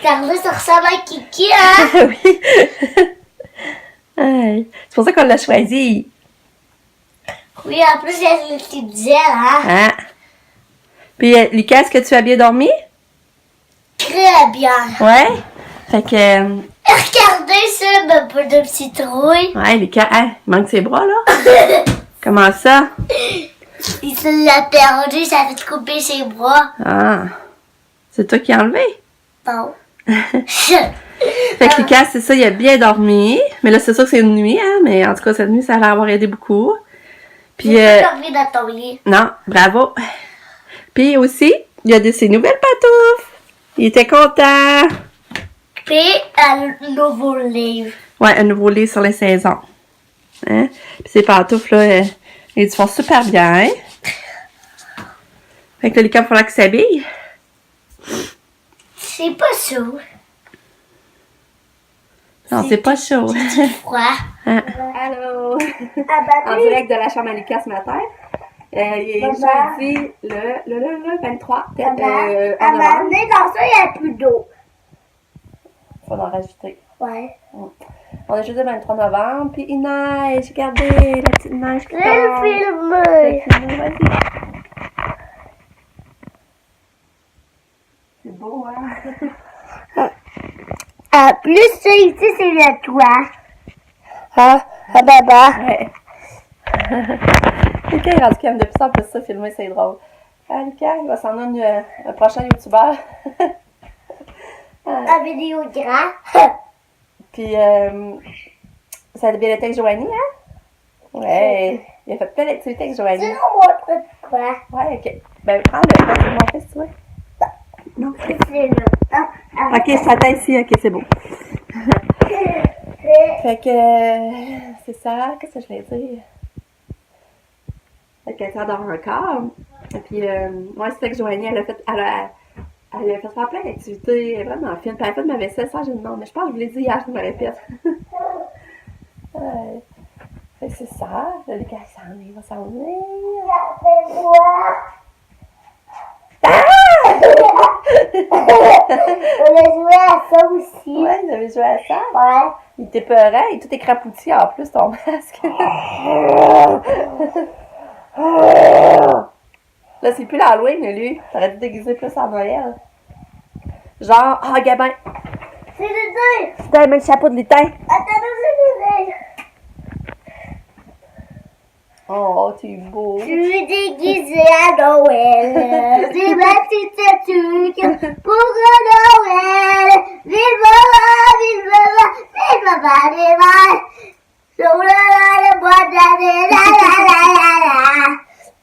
Regardez, ça ressemble à Kiki, hein? Oui. Ouais. C'est pour ça qu'on l'a choisi. Oui, en plus, il y a les petites ailes, hein? Hein? Puis, Lucas, est-ce que tu as bien dormi? Très bien. Ouais? Fait que... Regardez ça, ma peau de citrouille. ouais, Lucas, hein, il manque ses bras, là. Comment ça? Il se l'a perdu, ça fait couper ses bras. Ah. C'est toi qui as enlevé? Bon. Fait que Lucas, c'est ça, il a bien dormi. Mais là, c'est sûr que c'est une nuit, hein. Mais en tout cas, cette nuit, ça a l'air d'avoir aidé beaucoup. Puis, J'ai pas dormi dans ton lit. non, bravo. Puis aussi, il a de ses nouvelles pantoufles. Il était content. Puis, un nouveau livre. Ouais, un nouveau livre sur les saisons. Hein? Puis ces pantoufles, là, ils font super bien. Hein? Fait que là, Lucas, il faudra qu'il s'habille. C'est pas chaud. Non, c'est pas chaud. C'est froid. Hein? Allô! Ah, bah, En direct de la chambre à Lucas ce matin. Il est jeudi le 23 à novembre. m'amener dans ça, il n'y a plus d'eau. Faut en rajouter. Ouais. On est jeudi le 23 novembre, puis il neige. Regardez la petite neige qui Je tombe. vais filmer. Vas-y. C'est beau, hein? En plus, ça ici, c'est le toit. Ah, baba. Ouais. Lucas est rendu quand même de plus en plus ça, filmer, c'est drôle. Ah, Lucas, il va s'en aller un prochain youtubeur. La vidéo grand. Puis, ça a bien été avec Joanie, hein? Ouais. Il a fait plein d'activités avec Tu Joanie. nous montres quoi? Ouais, ok. Ben, prends-le, je vais te montrer si tu veux. Non. C'est là. Ah, Ok, ça t'a ici, ok, c'est beau. Fait que, c'est ça, qu'est-ce que je vais dire? Fait qu'elle s'adore encore. Et puis, moi, c'était que Joanie, elle a fait faire plein d'activités, elle est vraiment fine. Puis elle a fait ma vaisselle, ça, j'ai dit non, mais je pense que je vous l'ai dit hier, je me répète. Ouais. Fait que c'est ça, le Lucas il va s'en venir. On a joué à ça aussi. Ouais, vous avez joué à ça? Ouais. Il t'épeurait, et tout est crapouti en plus, ton masque. Là, c'est plus l'Halloween, lui. T'aurais dû déguiser plus en Noël. Genre, ah, Gabin, C'est le deux. t'as même le chapeau de lutin. Attends, c'est le deux. Oh, t'es beau. Je suis déguisée à Noël. C'est ma petite tuque pour Noël. Vive maman, vive maman, vive maman. Sur le bois d'année, la la la la la.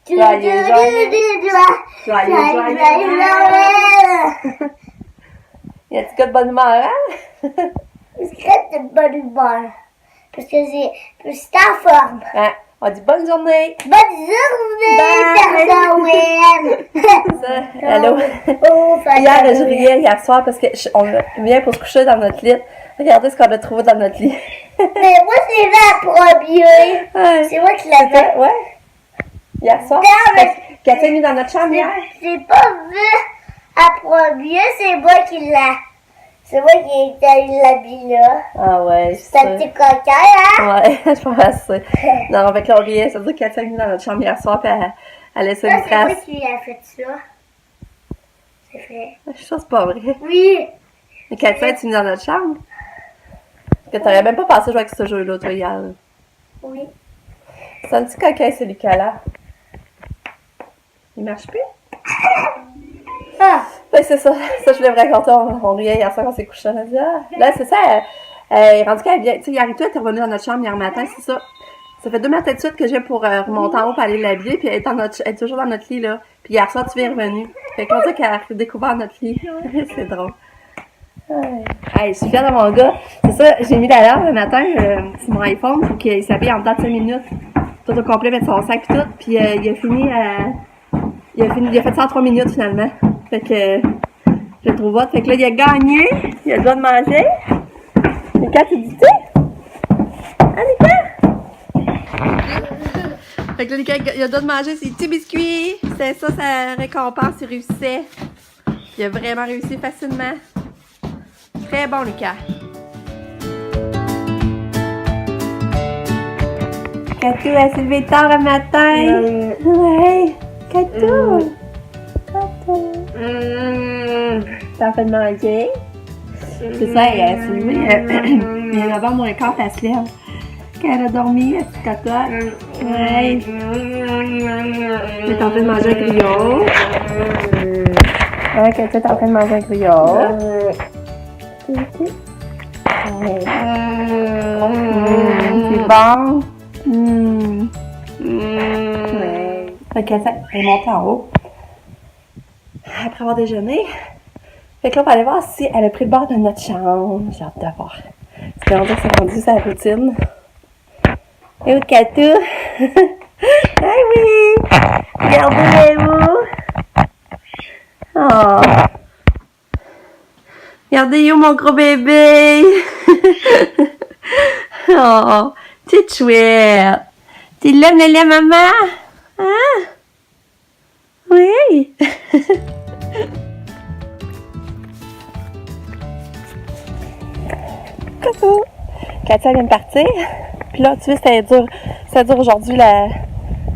Joyeux Noël. Il y a un petit gars de bonne humeur, hein? C'est de bonne humeur. Parce que c'est en forme. Hein? On dit bonne journée. Bonne journée, Père Noël. Ça, allô? Oh, Hier, je riais hier soir parce que on vient pour se coucher dans notre lit. Regardez ce qu'on a trouvé dans notre lit. Mais moi, c'est la première. Ouais. C'est moi qui l'ai fait. Ouais. Hier soir. Non, mais- Qu'elle t'a mis dans notre chambre hier. J'ai pas vu à première, c'est moi qui l'a. C'est moi qui l'a mis là. Ah ouais, C'est un petit coquin, hein? Ouais, je pense. Non, avec là, on riait. Ça veut dire qu'elle t'a mis dans notre chambre hier soir, puis elle laissait Ça, une c'est moi trace. qui a fait ça. C'est fait. Je suis sûre que c'est pas vrai. Oui. Mais qu'elle t'a mis dans notre chambre. Que t'aurais même pas pensé jouer avec ce jeu-là, toi, hier. Là. Oui. C'est un petit coquin, ce Lucas-là. Il marche plus? Ah. Ben, c'est ça. Ça, je voulais vous raconter. On riait hier soir quand on s'est couché. On a dit, ah. Là, c'est ça. Elle est rendue qu'elle vient. Tu sais, hier et tout, elle est revenue dans notre chambre hier matin, c'est ça. Ça fait 2 matins de suite que je viens pour remonter en haut pour aller l'habiller, puis elle est toujours dans notre lit, là. Puis hier soir, tu viens revenue. Fait qu'on dit qu'elle a découvert notre lit. C'est drôle. Hey, je suis fière de mon gars. C'est ça, j'ai mis l'alarme le matin sur mon iPhone pour qu'il s'habille en dedans de 5 minutes. Tout au complet, mettre son sac et tout. Puis il a fini il a fait ça en 3 minutes finalement. Fait que je le trouve hot. Fait que là, il a gagné. Il a le droit de manger. Et quand tu dis, tu sais? Hein, Lucas? Fait que là, Lucas, il a le droit de manger ses petits biscuits. C'est ça, sa récompense, il réussissait. Il a vraiment réussi facilement. Très bon, Lucas. Catou, elle s'est levée tard le matin. Ouais. Catou. Catou. T'as fait de manger? C'est ça, elle s'est levée. Il y a 9h moins quart, elle se lève. Quand elle a dormi, la petite cocotte. Ouais. T'es en train de manger un grillot. Ouais, Catou, t'es en train de manger un grillot. C'est bon. Ouais. Fait qu'elle est montée en haut. Après avoir déjeuné. Fait que là, on va aller voir si elle a pris le bord de notre chambre. J'ai hâte de voir. Parce qu'on dirait que c'est rendu sa routine. Et où Catou? Ah oui! Regardez-vous! Oh! Regardez où mon gros bébé! Oh! C'est chouette! Tu l'aimes, Lélia, maman? Hein? Oui! Coucou! Katia vient de partir. Puis là, tu vois, c'était dur aujourd'hui. Elle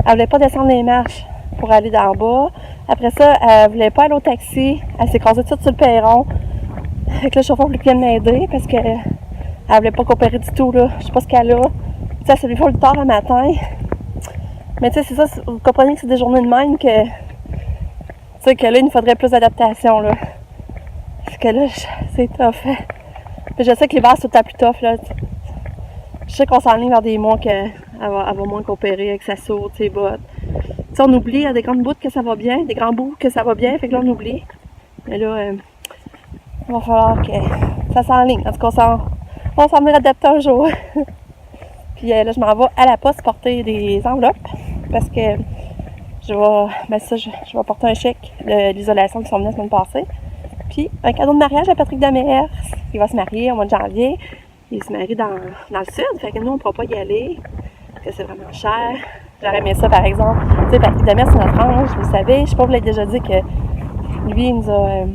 voulait pas descendre les marches pour aller dans le bas. Après ça, elle voulait pas aller au taxi. Elle s'est écrasée toute sur le perron. Fait que le chauffeur voulait bien m'aider parce que elle voulait pas coopérer du tout, là. Je sais pas ce qu'elle a. Tu sais, elle s'est levée le tard le matin. Mais tu sais, c'est ça, vous comprenez que c'est des journées de même que... Tu sais, que là, il nous faudrait plus d'adaptation, là. Parce que là, c'est tough. Puis je sais que l'hiver, c'est tout à plus tough, là. Je sais qu'on s'enligne vers des mois qu'elle va moins coopérer avec sa saute, ses bottes. Tu sais, on oublie, il y a des grandes bouts que ça va bien, des grands bouts que ça va bien, fait que là, on oublie. Mais là, il va falloir que ça s'enligne. En tout cas, on va s'en venir adapter un jour. Puis là, je m'en vais à la poste porter des enveloppes parce que je vais porter un chèque de l'isolation qui sont venus la semaine passée. Puis un cadeau de mariage à Patrick Demers. Il va se marier au mois de janvier. Il se marie dans le sud, fait que nous, on ne pourra pas y aller, parce que c'est vraiment cher. J'aurais aimé ça, par exemple. Tu sais, Patrick Demers, c'est notre ange, vous le savez. Je sais pas, vous l'avez déjà dit que lui, il nous a...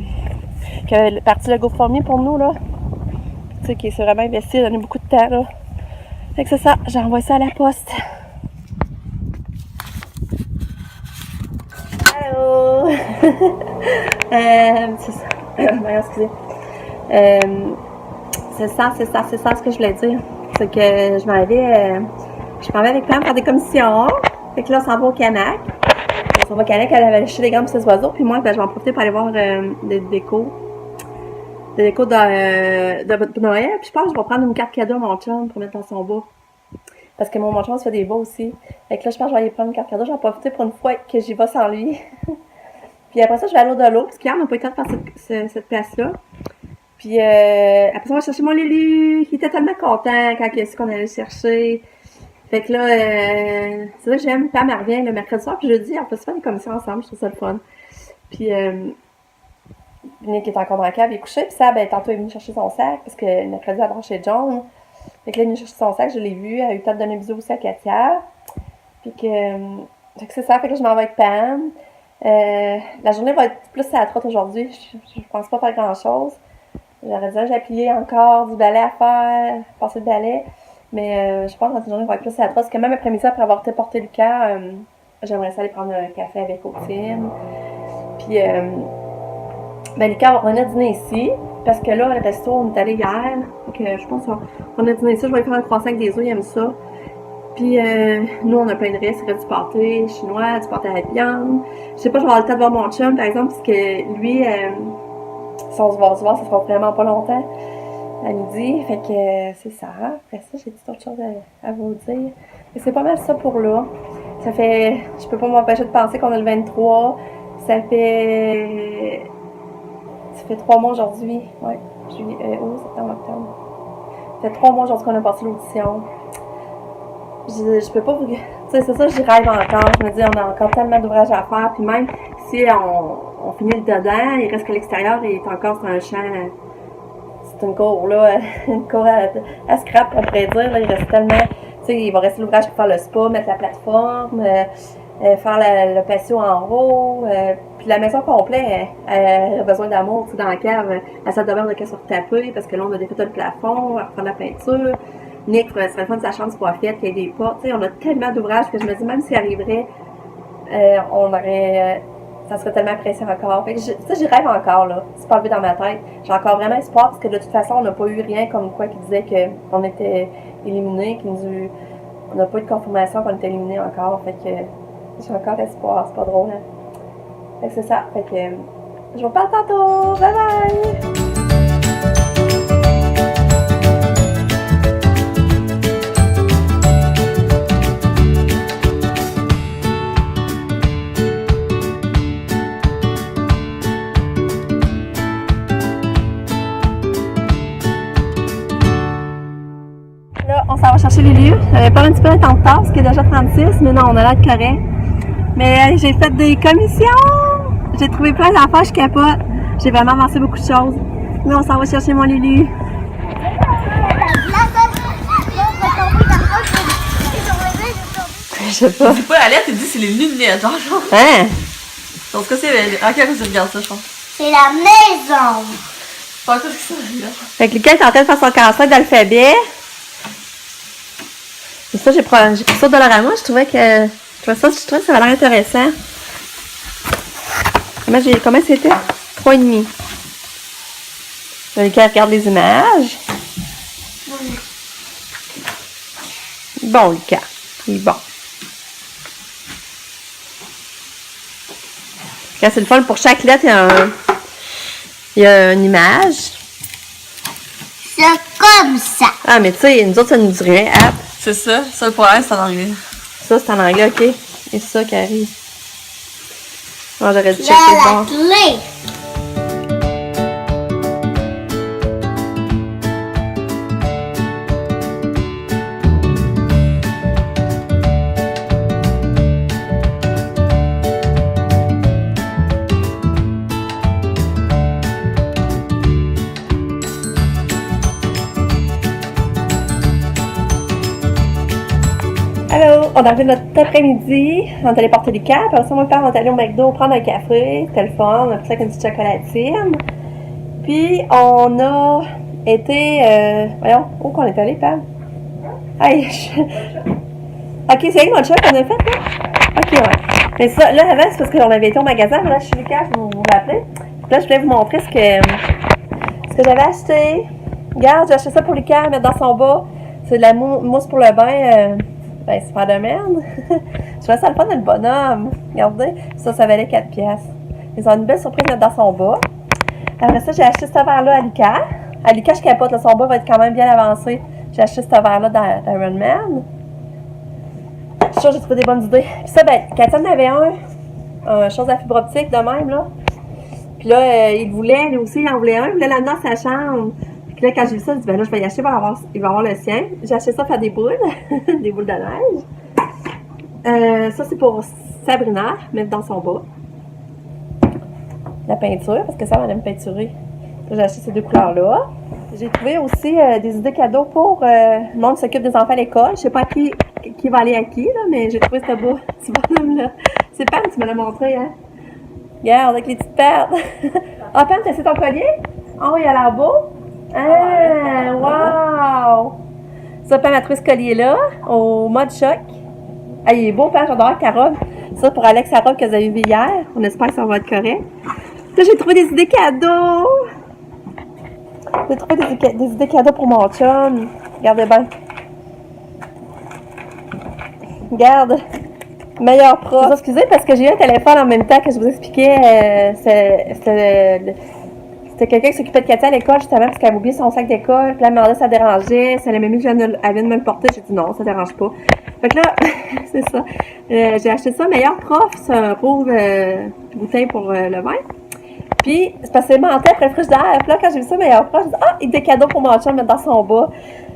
que parti le GoFundMe pour nous, là. Tu sais, qu'il s'est vraiment investi, il a donné beaucoup de temps, là. Fait que c'est ça, j'ai envoyé ça à la poste. Allô! C'est ça. Excusez. C'est ça ce que je voulais dire. C'est que je m'en vais avec Pam faire des commissions. Fait que là, on s'en va au Canac. On s'en va au Canac, elle avait acheté des grands petits oiseaux. Puis moi, ben, je vais en profiter pour aller voir des décos. Des décos de Noël. Puis je pense que je vais prendre une carte cadeau à mon chum pour mettre dans son bas. Parce que mon chum se fait des bas aussi. Fait que là, je pense que je vais aller prendre une carte cadeau. Je vais en profiter pour une fois que j'y vais sans lui. Puis après ça, je vais à l'eau de l'eau. Parce qu'hier, on n'a pas eu le temps de faire cette place-là. Puis après ça, on va chercher mon Lélu, qui était tellement content quand il a su qu'on allait le chercher. Fait que là, c'est vrai que j'aime. Pam, elle revient le mercredi soir, puis jeudi, on peut se faire des commissions ensemble, je trouve ça le fun. Puis Nick est encore dans la cave, il est couché, puis ça, ben tantôt, il est venu chercher son sac, parce que le mercredi, elle dort chez John. Fait que là, il est venu chercher son sac, je l'ai vu, elle a eu le temps de donner un bisou aussi à Katia. Puis fait que c'est ça, fait que là, je m'en vais avec Pam. La journée va être plus à la trotte aujourd'hui, je pense pas faire grand-chose. J'aurais dit, j'ai plié encore du balai à faire, passer le balai. Mais je pense que cette journée va être plus à la trotte. Parce que même après-midi, après avoir porté Lucas, j'aimerais ça aller prendre un café avec Otine. Puis, ben Lucas va revenir dîner ici. Parce que là, le resto, on est allé hier. Donc, je pense qu'on va venir dîner ici. Je vais lui faire un croissant avec des œufs, il aime ça. Puis, nous, on a plein de risques. Il y a du pâté chinois, du pâté à la viande. Je sais pas, je vais avoir le temps de voir mon chum, par exemple, parce que lui... si on se voit, ça sera vraiment pas longtemps à midi. Fait que c'est ça. Après ça, j'ai dit autre chose à vous dire. Et c'est pas mal ça pour là. Ça fait... Je peux pas m'empêcher de penser qu'on a le 23. Ça fait 3 mois aujourd'hui. Ouais. Juillet, septembre, octobre. Ça fait 3 mois aujourd'hui qu'on a passé l'audition. Je peux pas vous... Tu sais, c'est ça, j'y rêve encore. Je me dis, on a encore tellement d'ouvrages à faire. Puis même si on finit le dedans, il reste que l'extérieur est encore sur un champ. C'est une cour, là. Une cour à scrap, on pourrait dire. Là, il reste tellement... Tu sais, il va rester l'ouvrage pour faire le spa, mettre la plateforme. faire le patio en haut. Puis la maison complète, elle a besoin d'amour. Dans la cave, la salle de bain, on a qu'à se retaper parce que là, on a défait le plafond, on va reprendre la peinture. Nick, ça serait le fun de sa chambre soit faite, qu'il y ait des portes. T'sais, on a tellement d'ouvrages que je me dis, même s'il arriverait, on aurait... ça serait tellement pressé encore. Fait que j'y rêve encore, là. C'est pas levé dans ma tête. J'ai encore vraiment espoir parce que de toute façon, on n'a pas eu rien comme quoi qui disait qu'on était éliminés, on n'a pas eu de confirmation qu'on était éliminés encore. Fait que j'ai encore espoir. C'est pas drôle, hein. Fait que c'est ça. Fait que je vous parle tantôt. Bye bye! Là, on s'en va chercher les lieux. J'avais pas un petit peu de temps de retard parce qu'il est déjà 36, mais non, on a l'air de correct. Mais j'ai fait des commissions! J'ai trouvé plein d'affaires, je capote. J'ai vraiment avancé beaucoup de choses. Mais on s'en va chercher mon Lulu. Je sais pas. C'est pas la lettre, il dit c'est les lunettes, genre. Hein? En tout cas, c'est. À quel cas tu regardes ça, je pense. C'est la maison. Pas tout ce que ça, là. Fait que Lucas est en train de faire son casse-tête d'alphabet. Et ça, j'ai pris ça de Dollarama. Je trouvais que ça avait l'air intéressant. Comment c'était? 3,5. Là, Lucas regarde les images. Bon, Lucas. Il est bon. Quand c'est le fun, pour chaque lettre, il y a une image. C'est comme ça. Ah, mais tu sais, nous autres, ça nous dit rien. App. C'est ça. Ça, le problème, c'est en anglais. Ça, c'est en anglais, ok. Et c'est ça qui arrive. Moi, j'aurais dû Là, checker le la bord. clé. Allô, on a arrivé notre après-midi. On est allé porter les capes. Après ça, mon père, on est allé au McDo prendre un café. C'était le fun. On a pris ça avec une petite chocolatine. Puis, on a été... voyons, où qu'on est allé, Pam? Hey, ok, c'est avec mon chat qu'on a fait, là? Ok, ouais. Mais ça, là, avant, c'est parce qu'on avait été au magasin. Là, je suis Lucas, vous vous rappelez? Là, je voulais vous montrer ce que j'avais acheté. Regarde, j'ai acheté ça pour Lucas, mettre dans son bas. C'est de la mousse pour le bain. Ben, c'est pas de merde. Je trouvais ça le fun de le bonhomme. Regardez, ça valait 4 piastres. Ils ont une belle surprise à mettre dans son bas. Après ça, j'ai acheté ce verre-là à Lucas. À Lucas, je capote, là, son bas va être quand même bien avancé. J'ai acheté ce verre-là d'Iron Man. Je suis sûre que j'ai trouvé des bonnes idées. Puis ça, ben, Katiane avait un chose à fibre optique de même, là. Puis là, il voulait, lui aussi, il en voulait un. Il voulait l'amener dans sa chambre. Puis là, quand j'ai vu ça, je dis, ben là, je vais y acheter, il va avoir le sien. J'ai acheté ça pour faire des boules, des boules de neige. Ça, c'est pour Sabrina, mettre dans son bas. La peinture, parce que ça, on aime peinturer. J'ai acheté ces deux couleurs-là. J'ai trouvé aussi des idées cadeaux pour le monde qui s'occupe des enfants à l'école. Je sais pas qui va aller à qui, là, mais j'ai trouvé ce beau petit bonhomme-là. C'est Pam, tu me l'as montré, hein? Regarde, avec les petites perles. Ah, Pam, t'as essayé ton collier? Oh, il a l'air beau. Ah, wow! Ça, Pam a trouvé ce collier-là, au mode choc. Ah, il est beau, Pam, j'adore ta robe. Ça, pour Alex, sa robe que vous avez vue hier. On espère que ça va être correct. Là, j'ai trouvé des idées cadeaux. J'ai trouvé des idées cadeaux pour mon chum. Regardez bien. Regarde. Meilleur prof. Excusez, parce que j'ai eu un téléphone en même temps que je vous expliquais. C'était quelqu'un qui s'occupait de Katia à l'école, justement, parce qu'elle avait oublié son sac d'école. Puis là, elle me demandait si ça dérangeait. Si elle aimait mieux que elle vienne me le porter. J'ai dit non, ça dérange pas. Fait que là, c'est ça. J'ai acheté ça, meilleur prof. C'est un rouge bouteille pour le vin. Puis, c'est parce que c'est menté après le frigidaire. Puis là, quand j'ai vu ça, meilleur prof, j'ai dit, ah, il y a des cadeaux pour mon chum, mettre dans son bas.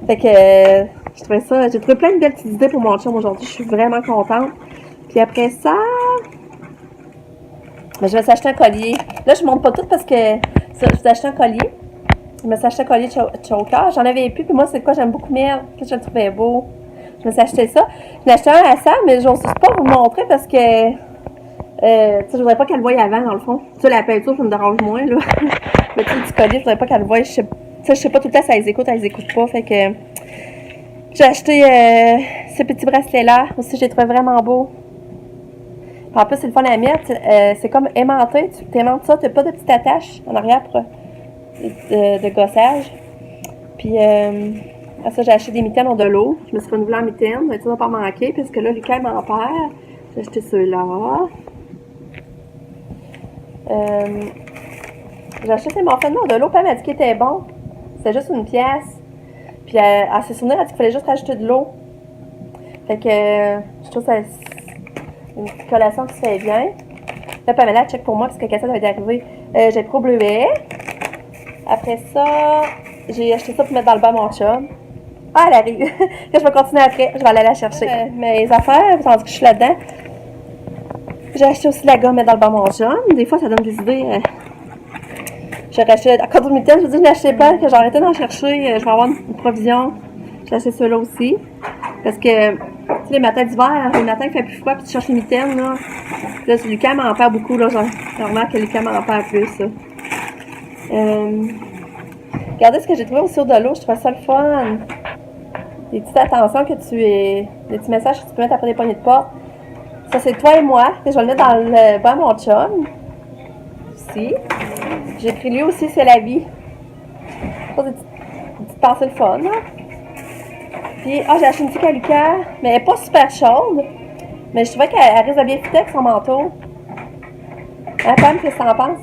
Fait que, je trouvais ça, j'ai trouvé plein de belles petites idées pour mon chum aujourd'hui. Je suis vraiment contente. Puis après ça, ben, je vais s'acheter un collier. Là, je ne montre pas tout parce que ça, je vais acheter un collier. Je me suis acheté un collier de choker. J'en avais plus, puis moi, c'est quoi, j'aime beaucoup mettre. Qu'est-ce que je le trouvais beau. Je Je me suis acheté ça. Je l'ai acheté un à Sam, mais je n'ose pas vous le montrer parce que je voudrais pas qu'elle le voie avant, dans le fond. Tu sais, la peinture, ça me dérange moins, là. Mais tu sais, le petit collier, je voudrais pas qu'elle le voie. Je sais pas tout le temps si elle les écoute pas. Fait que j'ai acheté ce petit bracelet-là. Aussi, j'ai trouvé vraiment beau. En plus, c'est le fun à mettre. C'est comme aimanté. Tu aimantes ça, tu n'as pas de petite attache en arrière pour, de gossage. Puis, après ça, j'ai acheté des mitaines de l'eau. Je me suis renouvelée en mitaines. Mais ça n'a pas manqué, puisque là, Lucas m'en perd. J'ai acheté ceux-là. J'ai acheté ces morphines de l'eau. Puis elle m'a dit qu'il était bon. C'était juste une pièce. Puis, elle s'est souvenue, elle a dit qu'il fallait juste rajouter de l'eau. Fait que, je trouve ça une petite collation qui se fait bien. Là, Pamela, check pour moi, parce que Cassette avait arrivé. J'ai pris au bleuet. Après ça, j'ai acheté ça pour mettre dans le bas à mon chum. Ah, elle arrive. Je vais continuer après. Je vais aller la chercher. Mes affaires, tandis que je suis là-dedans. J'ai acheté aussi la gomme dans le bas à mon chum. Des fois, ça donne des idées. J'ai racheté encore du mitaine. Je vous dis, je l'ai acheté plein, que j'ai arrêté d'en chercher. Je vais avoir une provision. J'ai acheté ceux-là aussi. Parce que, tu sais, les matins d'hiver, les matins il fait plus froid, puis tu cherches les mitaines, là. Là, Lucas m'en perd beaucoup, là. Je remarque que Lucas m'en perd plus, là. Regardez ce que j'ai trouvé aussi de l'eau. Je trouvais ça le fun. Des petites attentions que des petits messages que tu peux mettre après des poignées de porte. Ça, c'est toi et moi. Et je vais le mettre dans le bas à mon chum. Ici. J'ai pris lui aussi, c'est la vie. Ça, des petites pensées le fun, là. Puis, j'ai acheté une petite à Lucas, mais elle n'est pas super chaude. Mais je trouvais qu'elle risque de bien fitter avec son manteau. Hein, Pam, qu'est-ce que t'en penses?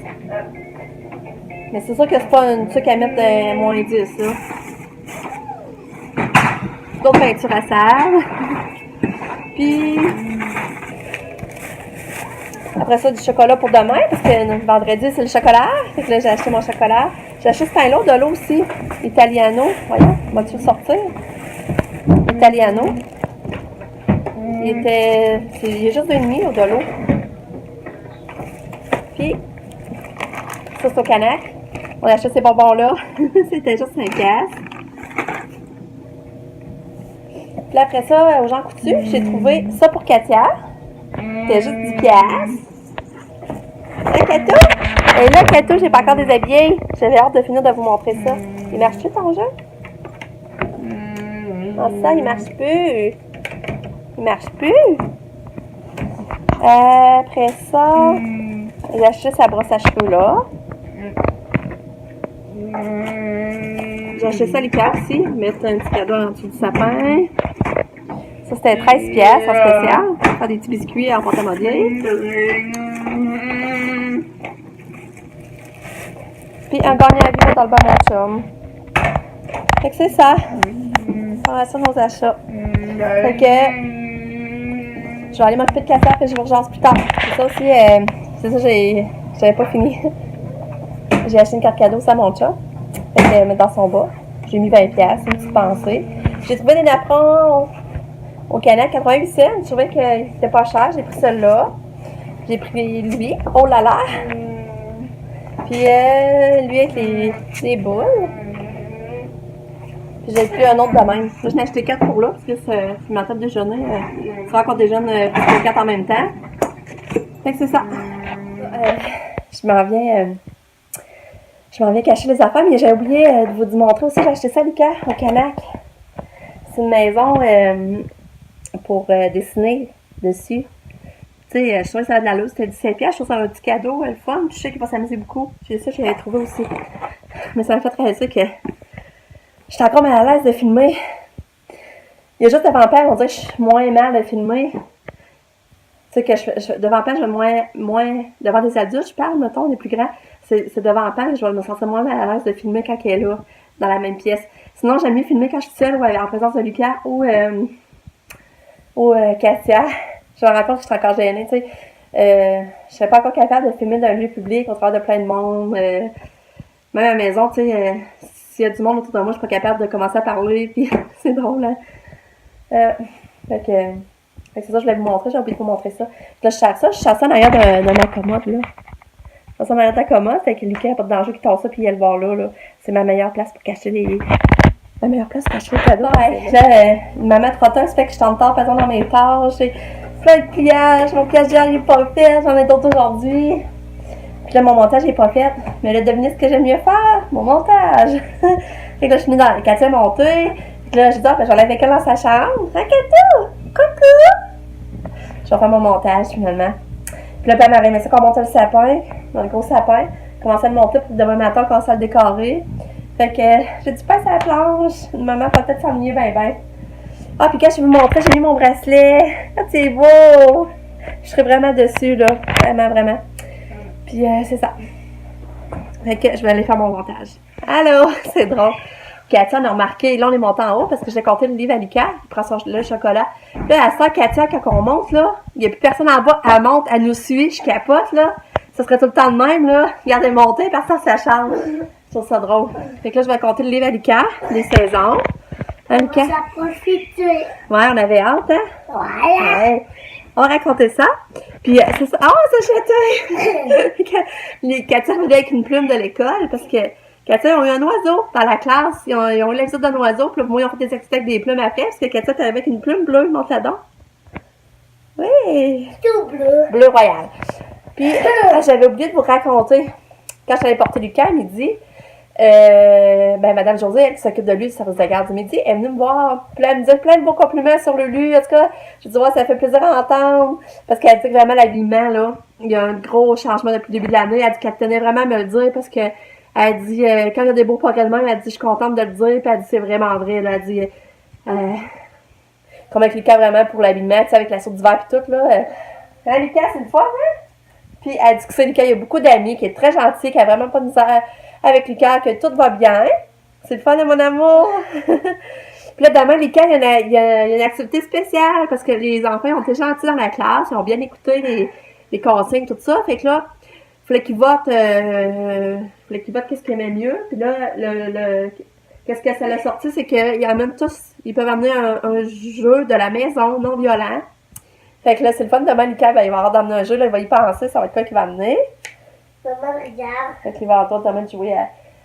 Mais c'est sûr que c'est pas une truc à mettre de moins 10, là. D'autres peintures à sable. Puis, après ça, du chocolat pour demain, parce que vendredi, c'est le chocolat. Fait que là, j'ai acheté mon chocolat. J'ai acheté ce pain-là de l'eau aussi. Italiano. Voyons, vas-tu le sortir? Italiano. Il est juste 2,5 de l'eau. Puis, ça, c'est au Canac. On a acheté ces bonbons-là. C'était juste 5$. Puis après ça, aux Jean Coutu, j'ai trouvé ça pour Katia. C'était juste 10$. Là, Kato. Et là, Kato, j'ai pas encore déshabillé. J'avais hâte de finir de vous montrer ça. Il marche-tu ton jeu? Oh, ça, il marche plus. Il marche plus. Après ça, j'ai acheté sa brosse à cheveux là. J'ai acheté ça à Lucas aussi. Mettre un petit cadeau en dessous du sapin. Ça, c'était 13$ en spécial. Faire des petits biscuits en pâte à modeler. Puis un gagnant à vivre dans le bas de mon chum. Fait que c'est ça. Voilà, ça, nos achats. Fait que je vais aller m'occuper de Cassia et je vous rejoins plus tard. C'est ça aussi, c'est ça, j'avais pas fini. J'ai acheté une carte cadeau, ça à mon chat. Fait que mettre dans son bas. J'ai mis 20$, une petite pensée. J'ai trouvé des napperons au Canac, 88 cents. Je trouvais qu'il était pas cher. J'ai pris celui-là. J'ai pris lui. Oh là là! Puis lui avec les boules. Puis j'ai pris un autre de même. Là, j'en ai acheté 4 pour là, parce que c'est ma table de déjeuner. Tu vas encore déjeuner plus que 4 en même temps. Fait que c'est ça. Je m'en viens cacher les affaires, mais j'ai oublié de vous montrer aussi. J'ai acheté ça à Lucas, au Canac. C'est une maison pour dessiner dessus. Tu sais, je trouvais que ça a de la loose. C'était 17$. Je trouve ça un petit cadeau, le fun. Puis je sais qu'il va s'amuser beaucoup. C'est ça que j'avais trouvé aussi. Mais ça m'a fait réaliser que j'étais encore mal à l'aise de filmer. Il y a juste devant père, on dirait que je suis moins mal de filmer. Tu sais que devant père, je vais moins devant des adultes, je parle, mettons, des plus grands. C'est devant père, je vais me sentir moins mal à l'aise de filmer quand elle est là, dans la même pièce. Sinon, j'aime mieux filmer quand je suis seule ou en présence de Lucas ou Katia. Je me rends compte que je suis encore gênée, tu sais. Je serais pas encore capable de filmer dans un lieu public au travers de plein de monde. Même à la maison, tu sais, s'il y a du monde autour de moi, je suis pas capable de commencer à parler, puis c'est drôle, hein. Fait que c'est ça, je voulais vous montrer, j'ai oublié de vous montrer ça. Là, je cherche ça en arrière de ma commode, là. Je cherche ça en arrière de ta commode, fait que Lucas n'a pas de danger qui tasse ça, puis il y a le bar là. C'est ma meilleure place pour cacher La meilleure place pour acheter le cadeau. Ouais. Là, maman trotteuse fait que je suis en retard passant dans mes tâches. J'ai plein de pliages. Mon pliage d'hier, il n'est pas fait. J'en ai d'autres aujourd'hui. Puis là, mon montage n'est pas fait. Mais là, devinez ce que j'aime mieux faire? Mon montage. Fait que là, je suis venue dans Katia monter. Puis là, je dis, ben, j'en avec elle dans sa chambre. Ah, Katia! Coucou! Je vais faire mon montage finalement. Puis là, elle m'avait aimé ça qu'on monte le sapin, dans le gros sapin. Commencer à le monter pour demain matin, on commence à le décorer. Fait que j'ai dû passer à la planche. Maman va peut-être s'ennuyer ben. Ah, puis quand je vais vous montrer, j'ai mis mon bracelet. Ah, c'est beau! Je serais vraiment dessus, là. Vraiment. Puis c'est ça. Fait que je vais aller faire mon montage. Allô! C'est drôle. Katia, on a remarqué, là, on est monté en haut parce que j'ai compté le livre à Lucas. Il prend le chocolat. Là, à ça, Katia, quand on monte, là, il n'y a plus personne en bas. Elle monte, elle nous suit. Je capote, là. Ça serait tout le temps de même, là. Regardez monter, personne dans sa chambre. Je trouve ça drôle. Fait que là, je vais compter le livre à Lucas, les saisons. Hein, Lucas? On va profiter. Ouais, on avait hâte, hein? Voilà. Ouais. On va raconter ça. Puis, c'est ça. Oh, ça châtain! Les Katia venaient avec une plume de l'école parce que Katia, ils ont eu un oiseau dans la classe. Ils ont eu l'exercice d'un oiseau. Puis, moi, ils ont fait des activités avec des plumes après. Parce que Katia était avec une plume bleue, monte la donc. Oui! Tout bleu. Bleu royal. Puis, j'avais oublié de vous raconter. Quand j'avais porté Lucas à midi, Madame Josée, elle qui s'occupe de lui, du service de garde du midi, elle est venue me voir. Puis là, elle me disait plein de beaux compliments sur le lui. En tout cas, je dis, ouais, ça fait plaisir à entendre. Parce qu'elle dit que vraiment, l'habillement, là, il y a un gros changement depuis le début de l'année. Elle dit qu'elle tenait vraiment à me le dire parce que elle dit, quand il y a des beaux progrès de même, elle dit, je suis contente de le dire. Puis elle dit, c'est vraiment vrai. Là, elle dit, comme avec Lucas vraiment pour l'habillement, tu sais, avec la soupe d'hiver puis tout, là. Hein, Lucas, c'est une fois, hein? Puis elle dit que c'est Lucas, il y a beaucoup d'amis, qui est très gentil, qui a vraiment pas de misère avec Lucas, que tout va bien. C'est le fun de mon amour. Puis là, demain, Lucas, il y a une activité spéciale parce que les enfants ils ont été gentils dans la classe, ils ont bien écouté les consignes, tout ça. Fait que là, il fallait qu'ils votent qu'est-ce qu'ils aimaient mieux. Puis là, qu'est-ce que ça a sorti, c'est qu'ils amènent tous, ils peuvent amener un jeu de la maison non violent. Fait que là, c'est le fun. Demain, Lucas, il va avoir d'amener un jeu. Là, il va y penser. Ça va être quoi qu'il va amener. Maman, regarde. Fait qu'il va avoir droit demain de jouer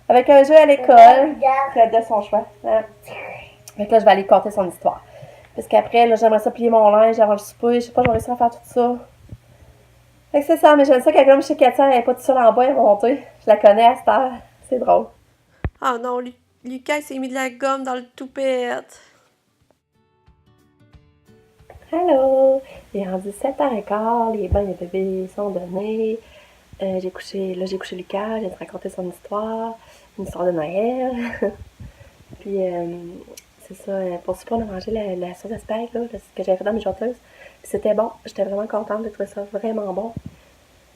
avec un jeu à l'école. De son choix. Hein? Fait que là, je vais aller conter son histoire. Parce qu'après, là, j'aimerais ça plier mon linge avant le souper. Je sais pas, je vais réussir à faire tout ça. Fait que c'est ça. Mais j'aime ça qu'elle chez Katia, elle n'est pas toute seule en bas, elle est montée. Je la connais à cette heure. C'est drôle. Ah non, Lucas, il s'est mis de la gomme dans le toupette. Allô! Il est rendu 7h15, les bains de bébé sont donnés. J'ai couché Lucas, je viens de raconter son histoire, une histoire de Noël. Puis, c'est ça, pour souper, on a mangé la sauce à spag, là, que j'avais fait dans mes joteuses. Puis c'était bon, j'étais vraiment contente de trouver ça vraiment bon.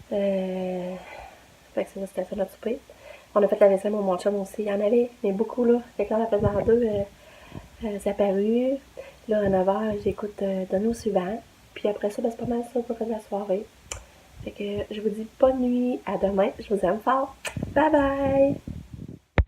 Fait que c'est ça, c'était ça notre souper. On a fait la vaisselle, mon chum aussi, il y en avait, mais beaucoup, là. Fait que là, on a fait en deux, c'est apparu. Là, à 9h, j'écoute Donner au suivant. Puis après ça, c'est pas mal ça pour la soirée. Fait que je vous dis bonne nuit, à demain. Je vous aime fort. Bye bye!